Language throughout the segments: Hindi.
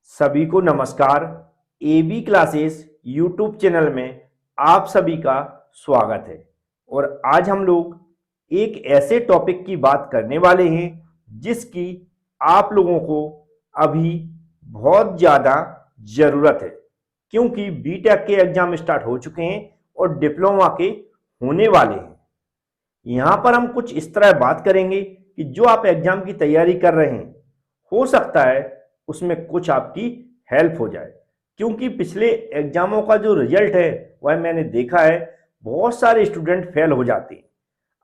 सभी को नमस्कार। एबी क्लासेस यूट्यूब चैनल में आप सभी का स्वागत है। और आज हम लोग एक ऐसे टॉपिक की बात करने वाले हैं जिसकी आप लोगों को अभी बहुत ज़्यादा ज़रूरत है, क्योंकि बीटेक के एग्जाम स्टार्ट हो चुके हैं और डिप्लोमा के होने वाले हैं। यहाँ पर हम कुछ इस तरह बात करेंगे कि जो आप एग्जाम की तैयारी कर रहे हैं, हो सकता है उसमें कुछ आपकी हेल्प हो जाए, क्योंकि पिछले एग्जामों का जो रिजल्ट है वह मैंने देखा है बहुत सारे स्टूडेंट फेल हो जाते हैं।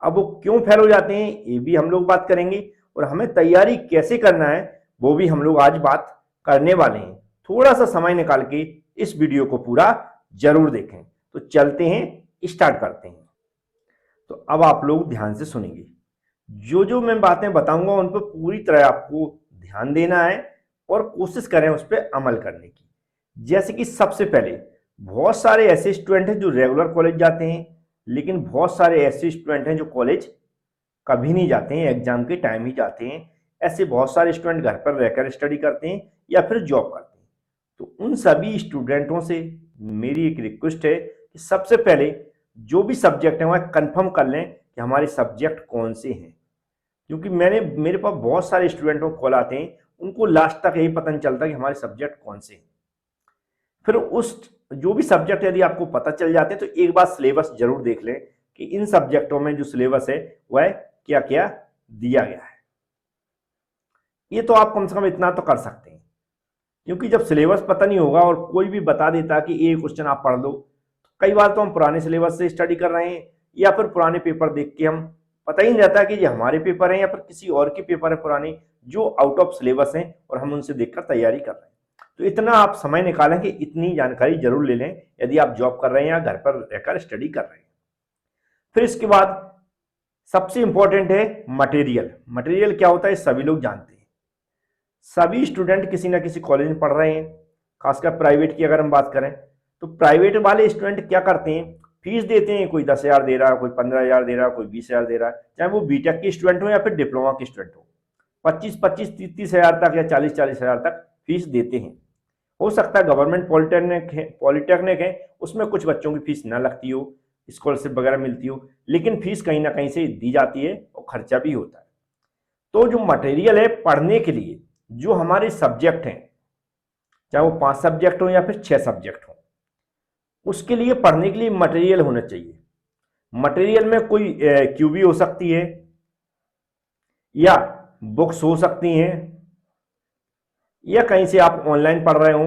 अब वो क्यों फेल हो जाते हैं ये भी हम लोग बात करेंगे, और हमें तैयारी कैसे करना है वो भी हम लोग आज बात करने वाले हैं। थोड़ा सा समय निकाल के इस वीडियो को पूरा जरूर देखें। तो चलते हैं, स्टार्ट करते हैं। तो अब आप लोग ध्यान से सुनेंगे, जो जो मैं बातें बताऊंगा उन पर पूरी तरह आपको ध्यान देना है और कोशिश करें उस पर अमल करने की। जैसे कि सबसे पहले, बहुत सारे ऐसे स्टूडेंट हैं जो रेगुलर कॉलेज जाते हैं, लेकिन बहुत सारे ऐसे स्टूडेंट हैं जो कॉलेज कभी नहीं जाते हैं, एग्जाम के टाइम ही जाते हैं। ऐसे बहुत सारे स्टूडेंट घर पर रहकर स्टडी करते हैं या फिर जॉब करते हैं। तो उन सभी स्टूडेंटों से मेरी एक रिक्वेस्ट है कि सबसे पहले जो भी सब्जेक्ट है वह कंफर्म कर लें कि हमारे सब्जेक्ट कौन से हैं, क्योंकि मेरे पास बहुत सारे स्टूडेंटों को कॉल आते हैं, उनको लास्ट तक यही पता नहीं चलता कि हमारे सब्जेक्ट कौन से हैं। फिर उस जो भी सब्जेक्ट यदि आपको पता चल जाते हैं तो एक बार सिलेबस जरूर देख लें कि इन सब्जेक्टों में जो सिलेबस है वह क्या क्या दिया गया है। ये तो आप कम से कम इतना तो कर सकते हैं, क्योंकि जब सिलेबस पता नहीं होगा और कोई भी बता देता कि ये क्वेश्चन आप पढ़ लो, तो कई बार तो हम पुराने सिलेबस से स्टडी कर रहे हैं या फिर पुराने पेपर देख के हम पता ही नहीं रहता कि ये हमारे पेपर हैं या फिर किसी और के पेपर है पुराने जो आउट ऑफ सिलेबस हैं और हम उनसे देखकर तैयारी कर रहे हैं। तो इतना आप समय निकालें कि इतनी जानकारी जरूर ले लें यदि आप जॉब कर रहे हैं या घर पर रहकर स्टडी कर रहे हैं। फिर इसके बाद सबसे इंपॉर्टेंट है मटेरियल। मटेरियल क्या होता है सभी लोग जानते हैं। सभी स्टूडेंट किसी ना किसी कॉलेज में पढ़ रहे हैं, खासकर प्राइवेट की अगर हम बात करें तो प्राइवेट वाले स्टूडेंट क्या करते हैं, फीस देते हैं। कोई 10,000 दे रहा है, कोई 15,000 दे रहा है, कोई 20,000 दे रहा है, चाहे वो बीटेक के स्टूडेंट हो या फिर डिप्लोमा के स्टूडेंट हो। 25-25, 30,000 तक या 40,000 तक फीस देते हैं। हो सकता है गवर्नमेंट पॉलिटेक्निक है उसमें कुछ बच्चों की फीस ना लगती हो, स्कॉलरशिप वगैरह मिलती हो, लेकिन फीस कहीं ना कहीं से दी जाती है और खर्चा भी होता है। तो जो मटेरियल है पढ़ने के लिए, जो हमारे सब्जेक्ट हैं, चाहे वो 5 सब्जेक्ट हो या फिर 6 सब्जेक्ट हो, उसके लिए पढ़ने के लिए मटेरियल होना चाहिए। मटेरियल में कोई क्यूबी हो सकती है या बुक्स हो सकती हैं या कहीं से आप ऑनलाइन पढ़ रहे हो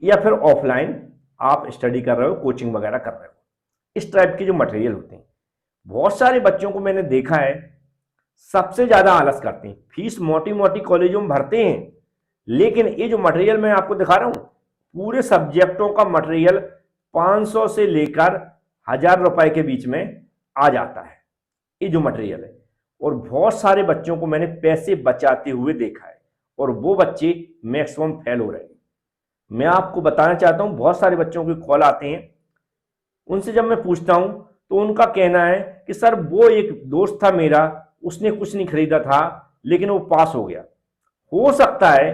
या फिर ऑफलाइन आप स्टडी कर रहे हो, कोचिंग वगैरह कर रहे हो। इस टाइप के जो मटेरियल होते हैं, बहुत सारे बच्चों को मैंने देखा है सबसे ज्यादा आलस करते हैं, फीस मोटी मोटी कॉलेजों में भरते हैं, लेकिन ये जो मटेरियल मैं आपको दिखा रहा हूं, पूरे सब्जेक्टों का मटेरियल 500 से लेकर 1,000 रुपए के बीच में आ जाता है ये जो मटेरियल है। और बहुत सारे बच्चों को मैंने पैसे बचाते हुए देखा है और वो बच्चे मैक्सिमम फेल हो रहे हैं। मैं आपको बताना चाहता हूं, बहुत सारे बच्चों के कॉल आते हैं, उनसे जब मैं पूछता हूं तो उनका कहना है कि सर वो एक दोस्त था मेरा, उसने कुछ नहीं खरीदा था लेकिन वो पास हो गया। हो सकता है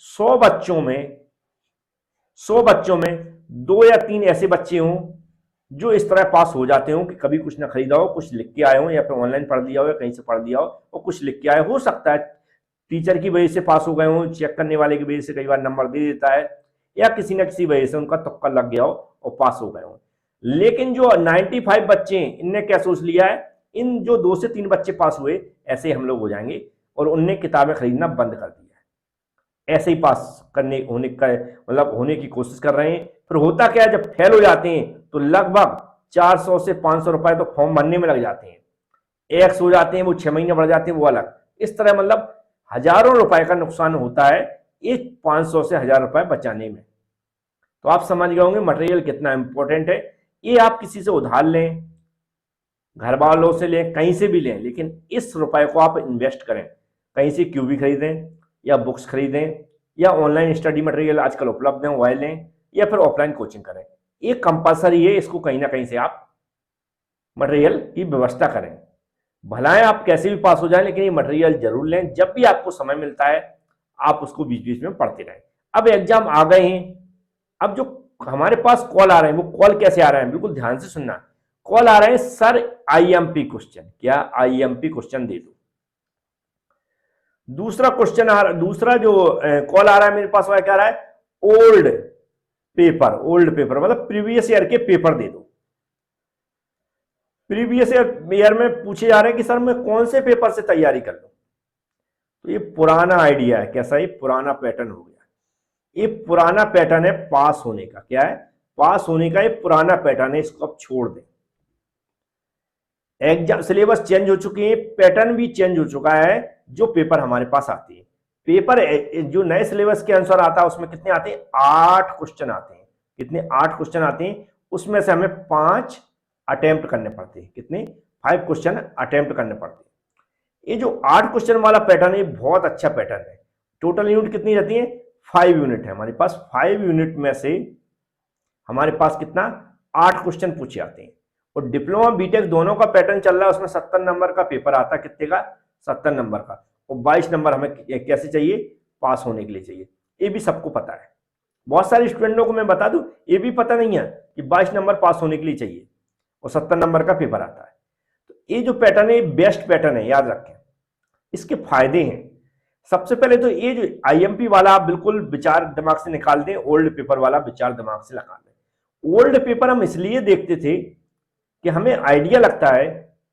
100 बच्चों में 2 या 3 ऐसे बच्चे हों जो इस तरह पास हो जाते हो कि कभी कुछ ना खरीदा हो, कुछ लिख के आए हो या फिर ऑनलाइन पढ़ लिया हो या कहीं से पढ़ लिया हो और कुछ लिख के आए हो सकता है टीचर की वजह से पास हो गए हो, चेक करने वाले की वजह से कई बार नंबर दे देता है, या किसी न किसी वजह से उनका तुक्का लग गया हो और पास हो गए हो। लेकिन जो 95 बच्चे हैं, इनने क्या सोच लिया है, इन जो 2 से 3 बच्चे पास हुए ऐसे हम लोग हो जाएंगे, और उनने किताबें खरीदना बंद कर दिया है। ऐसे ही पास होने की कोशिश कर रहे हैं। फिर होता क्या है, जब फेल हो जाते हैं तो लगभग 400 से 500 रुपए तो फॉर्म भरने में लग जाते हैं। एक्स हो जाते हैं, वो 6 महीने बढ़ जाते हैं, वो अलग। इस तरह मतलब हजारों रुपए का नुकसान होता है एक 500 से 1,000 रुपए बचाने में। तो आप समझ गए होंगे मटेरियल कितना इंपॉर्टेंट है। ये आप किसी से उधार लें, घर वालों से लें, कहीं से भी लें, लेकिन इस रुपए को आप इन्वेस्ट करें। कहीं से क्यूबी खरीदें या बुक्स खरीदें या ऑनलाइन स्टडी मटेरियल आजकल उपलब्ध है वह लें या फिर ऑफलाइन कोचिंग करें। ये कंपलसरी है, इसको कहीं ना कहीं से आप मटेरियल की व्यवस्था करें। भलाएं आप कैसे भी पास हो जाएं, लेकिन ये मटेरियल जरूर लें। जब भी आपको समय मिलता है आप उसको बीच बीच में पढ़ते रहें। अब एग्जाम आ गए हैं, अब जो हमारे पास कॉल आ रहे हैं वो कॉल कैसे आ रहे हैं, बिल्कुल ध्यान से सुनना। कॉल आ रहे हैं, सर आईएमपी क्वेश्चन, क्या आईएमपी क्वेश्चन दे दो। दूसरा क्वेश्चन आ रहा, दूसरा जो कॉल आ रहा है मेरे पास वह क्या आ रहा है, ओल्ड पेपर, ओल्ड पेपर मतलब प्रीवियस ईयर के पेपर दे दो। प्रीवियस ईयर में पूछे जा रहे हैं कि सर मैं कौन से पेपर से तैयारी कर लूं। तो ये पुराना आइडिया है, कैसा, ये पुराना पैटर्न हो गया। ये पुराना पैटर्न है पास होने का, क्या है, पास होने का ये पुराना पैटर्न है, इसको अब छोड़ दें। एग्जाम सिलेबस चेंज हो चुके हैं, पैटर्न भी चेंज हो चुका है, जो पेपर हमारे पास आते हैं। पेपर जो नए सिलेबस के अनुसार आता है उसमें कितने आते हैं, 8 क्वेश्चन आते हैं। कितने, 8 क्वेश्चन आते हैं, उसमें से हमें 5 अटेम्प्ट करने पड़ते हैं। कितने, 5 क्वेश्चन अटेम्प्ट करने पड़ते हैं। ये जो 8 क्वेश्चन वाला पैटर्न है बहुत अच्छा पैटर्न है। टोटल यूनिट कितनी रहती है, 5 यूनिट है हमारे पास। 5 यूनिट में से हमारे पास कितना, 8 क्वेश्चन पूछे आते हैं। और डिप्लोमा बीटेक दोनों का पैटर्न चल रहा है, उसमें 70 नंबर का पेपर आता है। कितने का, 70 नंबर का। और 22 नंबर हमें कैसे चाहिए, पास होने के लिए चाहिए। ये भी सबको पता है, बहुत सारे स्टूडेंटों को मैं बता दूं ये भी पता नहीं है कि 22 नंबर पास होने के लिए चाहिए और 70 नंबर का पेपर आता है। तो ये जो पैटर्न है बेस्ट पैटर्न है, याद रखें। इसके फायदे हैं, सबसे पहले तो ये जो आईएमपी वाला आप बिल्कुल विचार दिमाग से निकाल दें, ओल्ड पेपर वाला विचार दिमाग से लगा दें। ओल्ड पेपर हम इसलिए देखते थे कि हमें आइडिया लगता है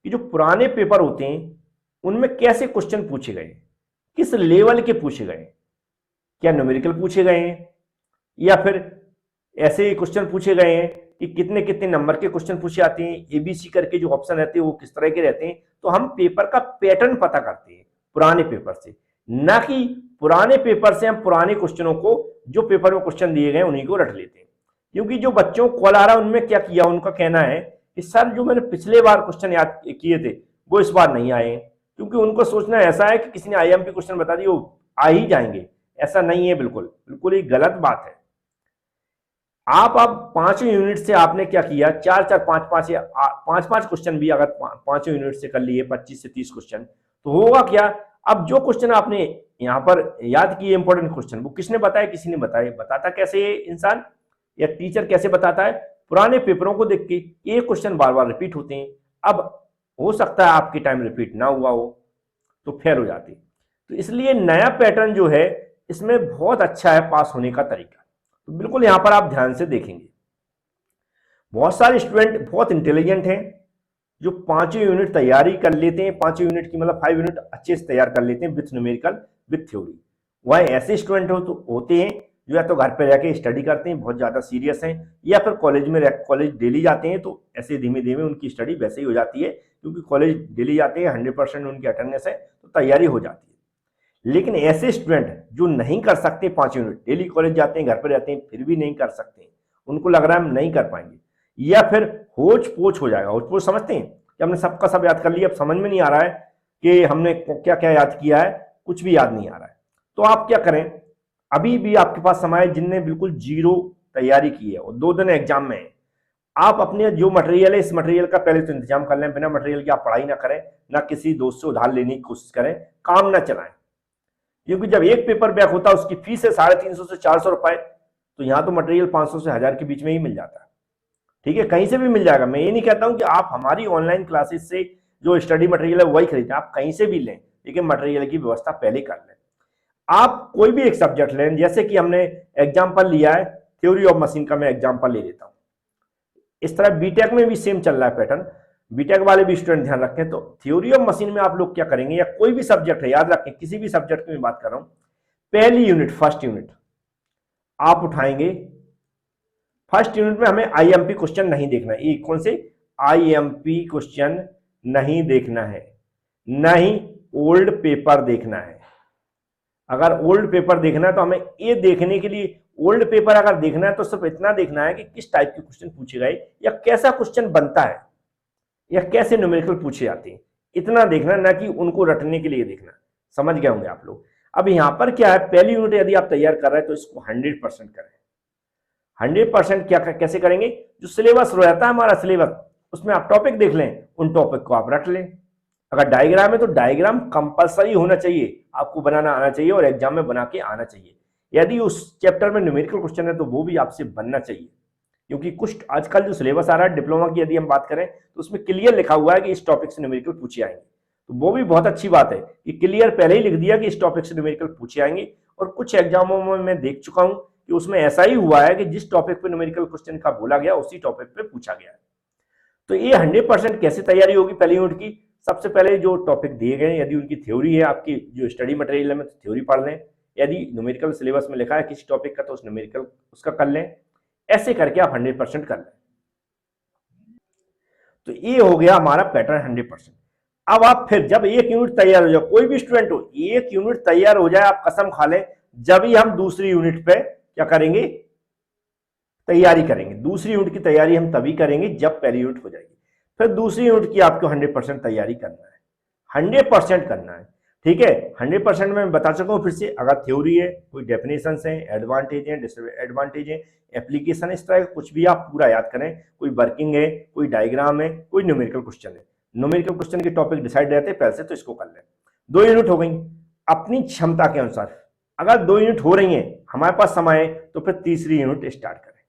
कि जो पुराने पेपर होते हैं उनमें कैसे क्वेश्चन पूछे गए, किस लेवल के पूछे गए, क्या न्यूमेरिकल पूछे गए हैं या फिर ऐसे क्वेश्चन पूछे गए हैं कि कितने कितने नंबर के क्वेश्चन पूछे आते हैं, एबीसी करके जो ऑप्शन रहते हैं वो किस तरह के रहते हैं। तो हम पेपर का पैटर्न पता करते हैं पुराने पेपर से, ना कि पुराने पेपर से हम पुराने क्वेश्चनों को, जो पेपर में क्वेश्चन दिए गए उन्हीं को रट लेते हैं। क्योंकि जो बच्चों को कॉल आ रहा है उनमें क्या किया, उनका कहना है कि सर जो मैंने पिछले बार क्वेश्चन याद किए थे वो इस बार नहीं आए। क्योंकि उनको सोचना ऐसा है कि किसी ने आईएमपी क्वेश्चन बता दिए वो आ ही जाएंगे, ऐसा नहीं है। बिल्कुल बिल्कुल ये गलत बात है। आप 5 यूनिट से आपने क्या किया, 4-4, 5-5 या 5-5 क्वेश्चन भी अगर 5 यूनिट से कर लिए 25 से 30 क्वेश्चन, तो होगा क्या, अब जो क्वेश्चन आपने यहां पर याद किए इंपॉर्टेंट क्वेश्चन, वो किसने बताया, किसी ने बताया। बताता कैसे इंसान या टीचर कैसे बताता है, पुराने पेपरों को देख के। ये क्वेश्चन बार बार रिपीट होते हैं, अब हो सकता है आपके टाइम रिपीट ना हुआ हो तो फेल हो जाती। तो इसलिए नया पैटर्न जो है इसमें बहुत अच्छा है पास होने का तरीका। तो बिल्कुल यहां पर आप ध्यान से देखेंगे, बहुत सारे स्टूडेंट बहुत इंटेलिजेंट हैं जो 5 यूनिट तैयारी कर लेते हैं, 5 यूनिट की मतलब 5 यूनिट अच्छे से तैयार कर लेते हैं विथ न्यूमेरिकल विथ थ्योरी। वह ऐसे स्टूडेंट होते हैं जो या तो घर पे रह के स्टडी करते हैं, बहुत ज्यादा सीरियस हैं, या फिर कॉलेज डेली जाते हैं, तो ऐसे धीमे धीमे उनकी स्टडी वैसे ही हो जाती है। क्योंकि कॉलेज डेली जाते हैं, 100% उनकी अटेंडेंस है, तो तैयारी हो जाती है। लेकिन ऐसे स्टूडेंट जो नहीं कर सकते 5 यूनिट, डेली कॉलेज जाते हैं, घर पे रहते हैं, फिर भी नहीं कर सकते, उनको लग रहा है हम नहीं कर पाएंगे, या फिर होच पोच हो जाएगा। होच पोच समझते हैं कि हमने सबका सब याद कर लिया, अब समझ में नहीं आ रहा है कि हमने क्या क्या याद किया है, कुछ भी याद नहीं आ रहा है। तो आप क्या करें, अभी भी आपके पास समय है, जिनने बिल्कुल जीरो तैयारी की है और 2 दिन एग्जाम में है, आप अपने जो मटेरियल है इस मटेरियल का पहले तो इंतजाम कर लें। बिना मटेरियल के आप पढ़ाई ना करें, ना किसी दोस्त से उधार लेने की कोशिश करें, काम ना चलाएं। क्योंकि जब एक पेपर बैक होता है उसकी फीस है 350 से 400 रुपए, तो यहाँ तो मटेरियल 500 से 1000 के बीच में ही मिल जाता है। ठीक है, कहीं से भी मिल जाएगा। मैं ये नहीं कहता हूं कि आप हमारी ऑनलाइन क्लासेस से जो स्टडी मटेरियल है वही खरीदें, आप कहीं से भी लें, लेकिन मटेरियल की व्यवस्था पहले कर लें। आप कोई भी एक सब्जेक्ट लें, जैसे कि हमने एग्जाम्पल लिया है थ्योरी ऑफ मशीन का, मैं एग्जाम्पल ले लेता हूं। इस तरह बीटेक में भी सेम चल रहा है पैटर्न, बीटेक वाले भी स्टूडेंट ध्यान रखें। तो थ्योरी ऑफ मशीन में आप लोग क्या करेंगे, या कोई भी सब्जेक्ट है, याद रखें किसी भी सब्जेक्ट की मैं बात कर रहा हूं, पहली यूनिट फर्स्ट यूनिट आप उठाएंगे। फर्स्ट यूनिट में हमें आईएमपी क्वेश्चन नहीं देखना है। कौन से आईएमपी क्वेश्चन नहीं देखना है, नहीं ओल्ड पेपर देखना है। अगर ओल्ड पेपर देखना है तो हमें ये देखने के लिए, ओल्ड पेपर अगर देखना है तो सिर्फ इतना देखना है कि किस टाइप के क्वेश्चन पूछे गए, या कैसा क्वेश्चन बनता है, या कैसे न्यूमेरिकल पूछे जाते हैं, इतना देखना, ना कि उनको रटने के लिए देखना। समझ गए होंगे आप लोग। अब यहां पर क्या है, पहली यूनिट यदि आप तैयार कर रहे हैं तो इसको 100% करें। 100% क्या कैसे करेंगे, जो सिलेबस रहता है हमारा सिलेबस, उसमें आप टॉपिक देख लें, उन टॉपिक को आप रट लें। अगर डायग्राम है तो डायग्राम कंपलसरी होना चाहिए, आपको बनाना आना चाहिए और एग्जाम में बना के आना चाहिए। यदि उस चैप्टर में न्यूमेरिकल क्वेश्चन है तो वो भी आपसे बनना चाहिए, क्योंकि कुछ आजकल जो सिलेबस आ रहा है डिप्लोमा की यदि हम बात करें तो उसमें क्लियर लिखा हुआ है कि इस टॉपिक से न्यूमेरिकल पूछे आएंगे। तो वो भी बहुत अच्छी बात है कि क्लियर पहले ही लिख दिया कि इस टॉपिक से न्यूमेरिकल पूछे आएंगे। और कुछ एग्जामों में मैं देख चुका हूं कि उसमें ऐसा ही हुआ है कि जिस टॉपिक पे न्यूमेरिकल क्वेश्चन का बोला गया उसी टॉपिक पे पूछा गया है। तो ये 100% कैसे तैयारी होगी पहली यूनिट की? सबसे पहले जो टॉपिक दिए गए, यदि उनकी थ्योरी है, आपकी जो स्टडी मटेरियल है, तो थ्योरी पढ़ लें। यदि न्यूमेरिकल सिलेबस में लिखा है किसी टॉपिक का तो उस न्यूमेरिकल उसका कर लें। ऐसे करके आप 100% कर लें। तो ये हो गया हमारा पैटर्न 100%। अब आप फिर जब एक यूनिट तैयार हो जाए, कोई भी स्टूडेंट हो, एक यूनिट तैयार हो जाए, आप कसम खा लें जब ही हम दूसरी यूनिट पे क्या करेंगे, तैयारी करेंगे। दूसरी यूनिट की तैयारी हम तभी करेंगे जब पहली यूनिट हो जाएगी। फिर दूसरी यूनिट की आपको 100% तैयारी करना है, 100% करना है। ठीक है, 100% में मैं बता चुका हूं फिर से। अगर थ्योरी है, कोई डेफिनेशंस हैं, एडवांटेज हैं, डिसएडवांटेज हैं, एप्लीकेशन, इस तरह कुछ भी आप पूरा याद करें। कोई वर्किंग है, कोई डायग्राम है, कोई न्यूमेरिकल क्वेश्चन है। न्यूमेरिकल क्वेश्चन के टॉपिक डिसाइड रहते हैं पहले से, तो इसको कर लें। 2 यूनिट हो गई अपनी क्षमता के अनुसार। अगर 2 यूनिट हो रही हैं, हमारे पास समय है, तो फिर तीसरी यूनिट स्टार्ट करें।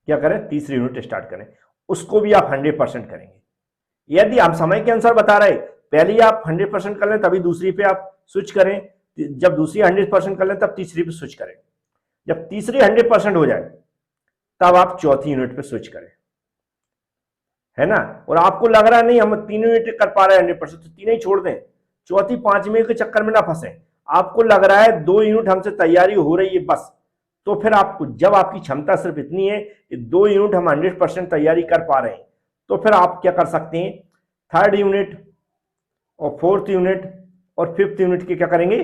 क्या करें? तीसरी यूनिट स्टार्ट करें। उसको भी आप 100% करेंगे। यदि आप समय के अनुसार बता रहे, पहले आप 100% कर लें तभी दूसरी पे आप स्विच करें। जब दूसरी 100% कर लें तब तीसरी पे स्विच करें। जब तीसरी 100% हो जाए तब आप चौथी यूनिट पे स्विच करें, है ना। और आपको लग रहा है नहीं हम 3 यूनिट कर पा रहे हैं 100%, तो 3 ही छोड़ दें। चौथी 5वीं के चक्कर में ना फंसे। आपको लग रहा है 2 यूनिट हमसे तैयारी हो रही है बस, तो फिर आपको, जब आपकी क्षमता सिर्फ इतनी है कि 2 यूनिट हम 100% तैयारी कर पा रहे हैं, तो फिर आप क्या कर सकते हैं, 3rd यूनिट और 4th यूनिट और 5th यूनिट के क्या करेंगे,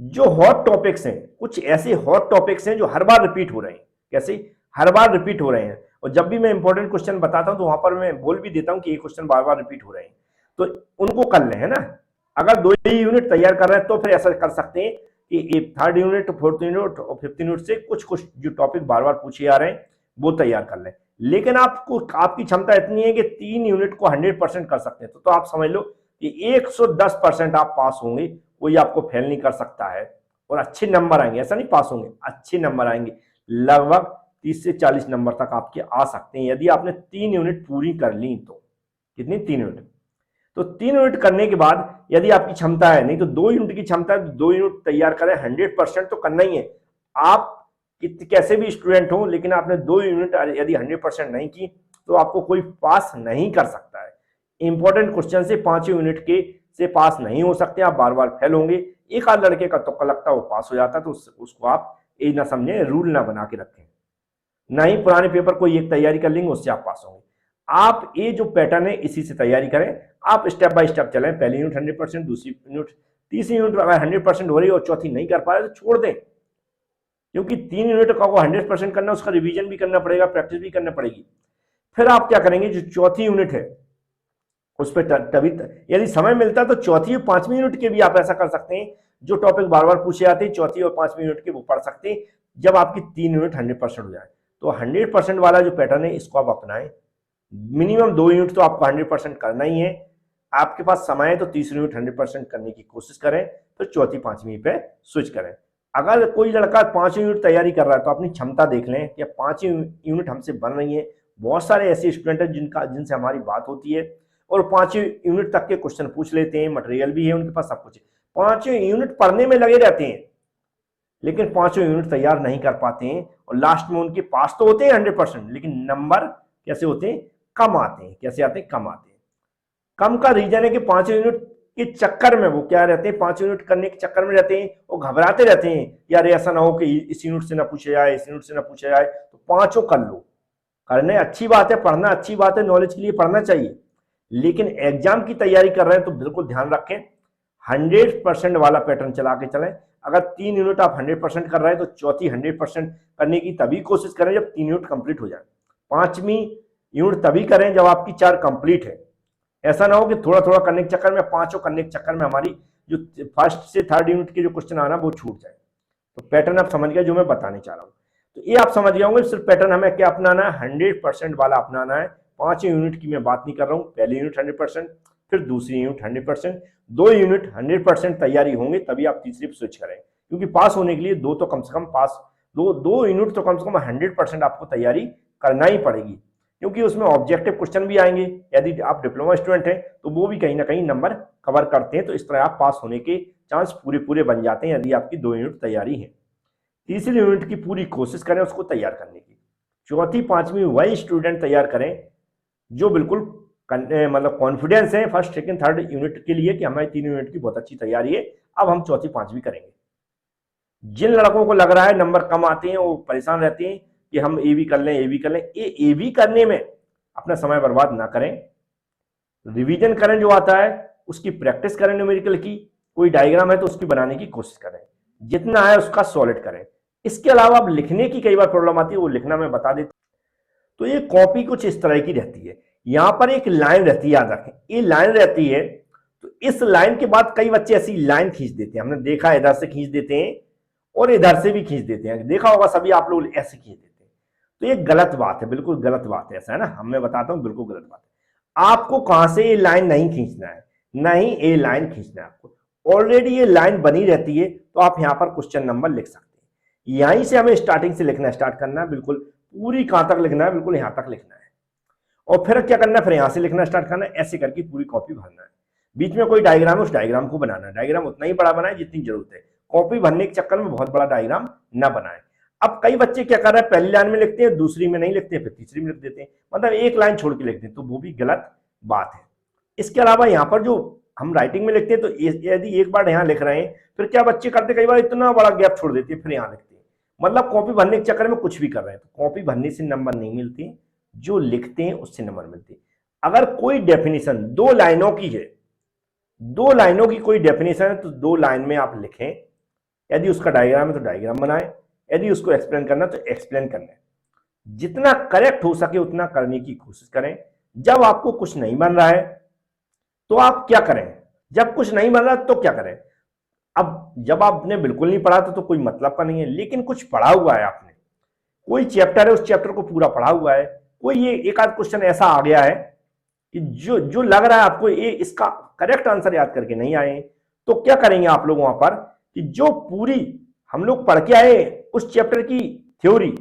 जो हॉट टॉपिक्स हैं, कुछ ऐसे हॉट टॉपिक्स हैं जो हर बार रिपीट हो रहे हैं। कैसे? हर बार रिपीट हो रहे हैं। और जब भी मैं इंपॉर्टेंट क्वेश्चन बताता हूं तो वहां पर मैं बोल भी देता हूं कि ये क्वेश्चन बार बार रिपीट हो रहे हैं, तो उनको कर लें, है ना। अगर 2 ही यूनिट तैयार कर रहे हैं तो फिर ऐसा कर सकते हैं कि 3rd यूनिट, 4th यूनिट और 5th यूनिट से कुछ कुछ जो टॉपिक बार बार पूछे आ रहे हैं वो तैयार कर लें। लेकिन आपको, आपकी क्षमता इतनी है कि 3 यूनिट को 100% कर सकते हैं, तो आप समझ लो कि 110% आप पास होंगे। कोई आपको फेल नहीं कर सकता है और अच्छे नंबर आएंगे। ऐसा नहीं पास होंगे, अच्छे नंबर आएंगे। लगभग 30 से 40 नंबर तक आपके आ सकते हैं यदि आपने 3 यूनिट पूरी कर ली तो। कितनी? 3 यूनिट। तो 3 यूनिट करने के बाद यदि आपकी क्षमता है, नहीं तो 2 यूनिट की क्षमता है, 2 यूनिट तैयार करें। 100% तो करना ही है। आप कैसे भी स्टूडेंट हो, लेकिन आपने 2 यूनिट यदि 100% नहीं की तो आपको कोई पास नहीं कर सकता है। इंपॉर्टेंट क्वेश्चन से 5 यूनिट के से पास नहीं हो सकते, आप बार बार फेल होंगे। एक आध लड़के का तुक्का लगता है वो पास हो जाता है, तो उसको आप ये ना समझे, रूल ना बना के रखें। नहीं, पुराने पेपर को एक तैयारी कर लेंगे उससे आप पास होंगे। आप ये जो पैटर्न है इसी से तैयारी करें। आप स्टेप बाय स्टेप चलें। पहली यूनिट 100%, दूसरी यूनिट, तीसरी यूनिट अगर 100% हो रही है और चौथी नहीं कर पा रहे तो छोड़ दें, क्योंकि 3 यूनिट का 100% करना, उसका रिवीजन भी करना पड़ेगा, प्रैक्टिस भी करना पड़ेगी। फिर आप क्या करेंगे, जो चौथी यूनिट है उस पर तभी, यदि समय मिलता है तो चौथी और 5वीं यूनिट के भी आप ऐसा कर सकते हैं। जो टॉपिक बार बार पूछे आते हैं चौथी और 5वीं यूनिट के वो पढ़ सकते हैं जब आपकी 3 यूनिट 100% हो जाए। तो 100% वाला जो पैटर्न है इसको आप अपनाएं। मिनिमम 2 यूनिट तो आपको 100% करना ही है। आपके पास समय है तो तीसरी यूनिट 100% करने की कोशिश करें, फिर चौथी 5वीं पे स्विच करें। अगर कोई लड़का 5वीं यूनिट तैयारी कर रहा है तो अपनी क्षमता देख लें कि 5वीं यूनिट हमसे बन रही है। बहुत सारे ऐसे स्टूडेंट हैं जिनसे हमारी बात होती है और 5वीं यूनिट तक के क्वेश्चन पूछ लेते हैं, मटेरियल भी है उनके पास, सब कुछ है, 5वीं यूनिट पढ़ने में लगे रहते हैं, लेकिन 5वीं यूनिट तैयार नहीं कर पाते हैं और लास्ट में उनके पास तो होते हैं 100%, लेकिन नंबर कैसे होते हैं, कम आते हैं। कैसे आते हैं? कम आते हैं। कम का रीजन है कि 5वीं यूनिट के चक्कर में वो क्या रहते हैं, 5वीं यूनिट करने के चक्कर में रहते हैं, वो घबराते रहते हैं, यार ऐसा ना हो कि इस यूनिट से ना पूछा जाए, इस यूनिट से ना पूछा जाए। तो 5 कर लो। करने अच्छी बात है, पढ़ना अच्छी बात है, नॉलेज के लिए पढ़ना चाहिए, लेकिन एग्जाम की तैयारी कर रहे हैं तो बिल्कुल ध्यान रखें 100% वाला पैटर्न चला के चलें। अगर 3 यूनिट आप 100% कर रहे हैं तो चौथी 100% करने की तभी कोशिश करें जब 3 यूनिट कंप्लीट हो जाए। 5वीं यूनिट तभी करें जब आपकी 4 कंप्लीट है। ऐसा ना हो कि थोड़ा थोड़ा करने के चक्कर में, 5 करने के चक्कर में हमारी जो 1st से 3rd यूनिट के जो क्वेश्चन आना वो छूट जाए। तो पैटर्न आप समझ गए जो मैं बताने चाह रहा हूँ। तो ये आप समझ गए होंगे। सिर्फ पैटर्न हमें क्या अपनाना है, 100% वाला अपनाना है। 5वीं यूनिट की मैं बात नहीं कर रहा हूँ, पहली यूनिट 100%, फिर दूसरी यूनिट 100%, 2 यूनिट 100% तैयारी होंगे तभी आप तीसरी पे स्विच करें, क्योंकि पास होने के लिए दो तो कम से कम पास दो यूनिट तो कम से कम 100% आपको तैयारी करना ही पड़ेगी, क्योंकि उसमें ऑब्जेक्टिव क्वेश्चन भी आएंगे। यदि आप डिप्लोमा स्टूडेंट हैं तो वो भी कहीं ना कहीं नंबर कवर करते हैं, तो इस तरह आप पास होने के चांस पूरे पूरे बन जाते हैं यदि आपकी 2 यूनिट तैयारी है। तीसरी यूनिट की पूरी कोशिश करें उसको तैयार करने की। चौथी पांचवी वही स्टूडेंट तैयार करें जो बिल्कुल मतलब कॉन्फिडेंस है फर्स्ट सेकंड थर्ड यूनिट के लिए कि हमारी 3 यूनिट की बहुत अच्छी तैयारी है, अब हम चौथी पांचवी करेंगे। जिन लड़कों को लग रहा है नंबर कम आते हैं वो परेशान रहते हैं कि हम ए भी कर लें, ए भी कर लें, ए भी करने में अपना समय बर्बाद ना करें, रिवीजन करें, जो आता है उसकी प्रैक्टिस करें, न्यूमेरिकल की कोई डायग्राम है तो उसकी बनाने की कोशिश करें, जितना है उसका सॉलिड करें। इसके अलावा अब लिखने की कई बार प्रॉब्लम आती है, वो लिखना मैं बता देता हूं। तो ये कॉपी कुछ इस तरह की रहती है, यहां पर एक लाइन रहती है, याद रखें ये लाइन रहती है, तो इस लाइन के बाद कई बच्चे ऐसी लाइन खींच देते हैं, हमने देखा इधर से खींच देते हैं और इधर से भी खींच देते हैं, देखा होगा सभी आप लोग ऐसे खींच देते हैं, तो ये गलत बात है, बिल्कुल गलत बात है, ऐसा है ना, मैं बताता हूं बिल्कुल गलत बात है। आपको कहां से ये लाइन नहीं खींचना है, नहीं ये लाइन खींचना है आपको, ऑलरेडी ये लाइन बनी रहती है, तो आप यहां पर क्वेश्चन नंबर लिख सकते हैं। यहीं से हमें स्टार्टिंग से लिखना स्टार्ट करना है, बिल्कुल पूरी कहां तक लिखना है, बिल्कुल यहां तक लिखना है, और फिर क्या करना है, फिर यहां से लिखना स्टार्ट करना है, ऐसे करके पूरी कॉपी भरना है। बीच में कोई डायग्राम है उस डायग्राम को बनाना है, डायग्राम उतना ही बड़ा बनाए जितनी जरूरत है, कॉपी भरने के चक्कर में बहुत बड़ा डायग्राम ना बनाए। अब कई बच्चे क्या कर रहे हैं, पहली लाइन में लिखते हैं, दूसरी में नहीं लिखते, फिर तीसरी में लिख देते हैं, मतलब एक लाइन छोड़ के लिखते हैं, तो वो भी गलत बात है। इसके अलावा यहाँ पर जो हम राइटिंग में लिखते हैं, तो यदि एक बार यहाँ लिख रहे हैं, फिर क्या बच्चे करते कई बार इतना बड़ा गैप छोड़ देते हैं, फिर यहाँ लिखते हैं, मतलब कॉपी भरने के चक्कर में कुछ भी कर रहे हैं। तो कॉपी भरने से नंबर नहीं मिलते, जो लिखते हैं उससे नंबर मिलते हैं। अगर कोई डेफिनेशन 2 लाइनों की है, 2 लाइनों की कोई डेफिनेशन है, तो 2 लाइन में आप लिखें, यदि उसका डायग्राम है तो डायग्राम बनाएं, यदि उसको एक्सप्लेन करना तो एक्सप्लेन करना है, जितना करेक्ट हो सके उतना करने की कोशिश करें। जब आपको कुछ नहीं बन रहा है तो आप क्या करें, जब कुछ नहीं बन रहा तो क्या करें। अब जब आपने बिल्कुल नहीं पढ़ा तो कोई मतलब का नहीं है, लेकिन कुछ पढ़ा हुआ है आपने, कोई चैप्टर है उस चैप्टर को पूरा पढ़ा हुआ है, कोई ये एक आध क्वेश्चन ऐसा आ गया है कि जो लग रहा है आपको ये इसका करेक्ट आंसर याद करके नहीं आए, तो क्या करेंगे आप लोग वहां पर कि जो पूरी हम लोग पढ़ के आए उस चैप्टर की थ्योरी,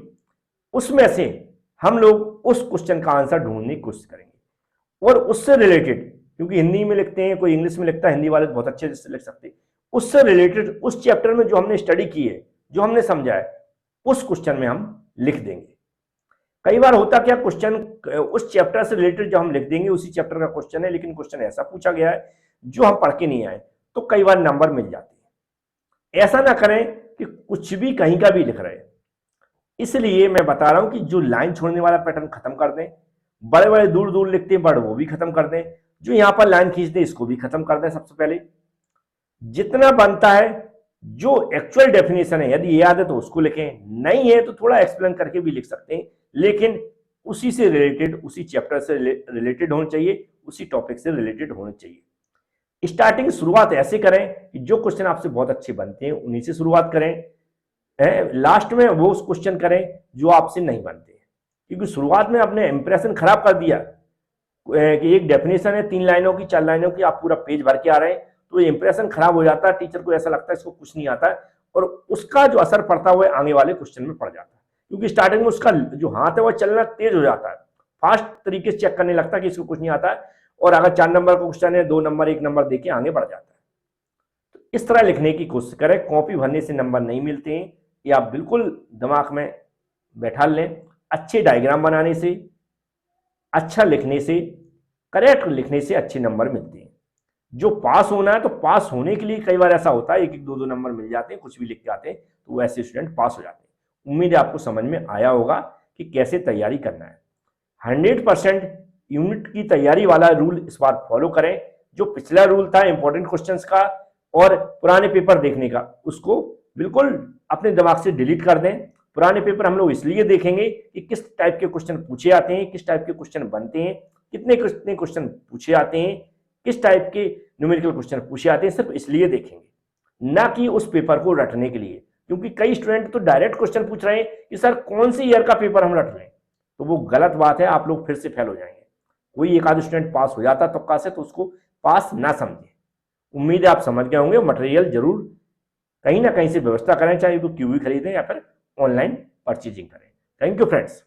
उसमें से हम लोग उस क्वेश्चन का आंसर ढूंढने की कोशिश करेंगे, और उससे रिलेटेड, क्योंकि हिंदी में लिखते हैं, कोई इंग्लिश में लिखता है, हिंदी वाले बहुत अच्छे से लिख सकते हैं, उससे रिलेटेड उस चैप्टर में जो हमने स्टडी की है, जो हमने समझा है, उस क्वेश्चन में हम लिख देंगे। कई बार होता क्या, क्वेश्चन उस चैप्टर से रिलेटेड जो हम लिख देंगे उसी चैप्टर का क्वेश्चन है, लेकिन क्वेश्चन ऐसा पूछा गया है जो हम पढ़ के नहीं आए, तो कई बार नंबर मिल जाते हैं। ऐसा ना करें कि कुछ भी कहीं का भी लिख रहे हैं, इसलिए मैं बता रहा हूं कि जो लाइन छोड़ने वाला पैटर्न खत्म कर दें, बड़े बड़े दूर दूर लिखते हैं बड़, वो भी खत्म कर दें, जो यहां पर लाइन खींच दे इसको भी खत्म कर दें। सबसे पहले जितना बनता है, जो एक्चुअल डेफिनेशन है, यदि याद है तो उसको लिखें, नहीं है तो थोड़ा एक्सप्लेन करके भी लिख सकते हैं, लेकिन उसी से रिलेटेड, उसी चैप्टर से रिलेटेड होना चाहिए, उसी टॉपिक से रिलेटेड होना चाहिए। स्टार्टिंग शुरुआत ऐसे करें कि जो क्वेश्चन आपसे बहुत अच्छे बनते हैं उन्हीं से शुरुआत करें, लास्ट में वो उस क्वेश्चन करें जो आपसे नहीं बनते, क्योंकि शुरुआत में आपने इंप्रेशन खराब कर दिया कि एक डेफिनेशन है 3 लाइनों की 4 लाइनों की, आप पूरा पेज भर के आ रहे हैं, तो इंप्रेशन खराब हो जाता है, टीचर को ऐसा लगता है इसको कुछ नहीं आता है, और उसका जो असर पड़ता हुआ आगे वाले क्वेश्चन में पड़ जाता है, क्योंकि स्टार्टिंग में उसका जो हाथ है वह चलना तेज हो जाता है, फास्ट तरीके से चेक करने लगता है कि इसको कुछ नहीं आता है, और अगर 4 नंबर का क्वेश्चन है 2 नंबर 1 नंबर देके आगे बढ़ जाता है। तो इस तरह लिखने की कोशिश करें, कॉपी भरने से नंबर नहीं मिलते हैं, ये आप बिल्कुल दिमाग में बैठा लें। अच्छे डायग्राम बनाने से, अच्छा लिखने से, करेक्ट लिखने से अच्छे नंबर मिलते हैं। जो पास होना है, तो पास होने के लिए कई बार ऐसा होता है 1-1 2-2 नंबर मिल जाते हैं, कुछ भी लिख के आते हैं, तो वो ऐसे स्टूडेंट पास हो जाते हैं। उम्मीद है आपको समझ में आया होगा कि कैसे तैयारी करना है। 100% यूनिट की तैयारी वाला रूल इस बार फॉलो करें। जो पिछला रूल था इंपॉर्टेंट क्वेश्चंस का और पुराने पेपर देखने का, उसको बिल्कुल अपने दिमाग से डिलीट कर दें। पुराने पेपर हम लोग इसलिए देखेंगे कि किस टाइप के क्वेश्चन पूछे आते हैं, किस टाइप के क्वेश्चन बनते हैं, कितने कितने क्वेश्चन पूछे आते हैं, किस टाइप के न्यूमेरिकल क्वेश्चन पूछे आते हैं, सिर्फ इसलिए देखेंगे, ना कि उस पेपर को रटने के लिए। क्योंकि कई स्टूडेंट तो डायरेक्ट क्वेश्चन पूछ रहे हैं कि सर कौन सी ईयर का पेपर हम रट लें, तो वो गलत बात है, आप लोग फिर से फेल हो जाएंगे। कोई एक आध स्टूडेंट पास हो जाता तुक्का से, तो उसको पास ना समझें। उम्मीद है आप समझ गए होंगे। मटेरियल जरूर कहीं ना कहीं से व्यवस्था करें, चाहे तो क्यूबी खरीदें या फिर ऑनलाइन परचेजिंग करें। Thank you friends.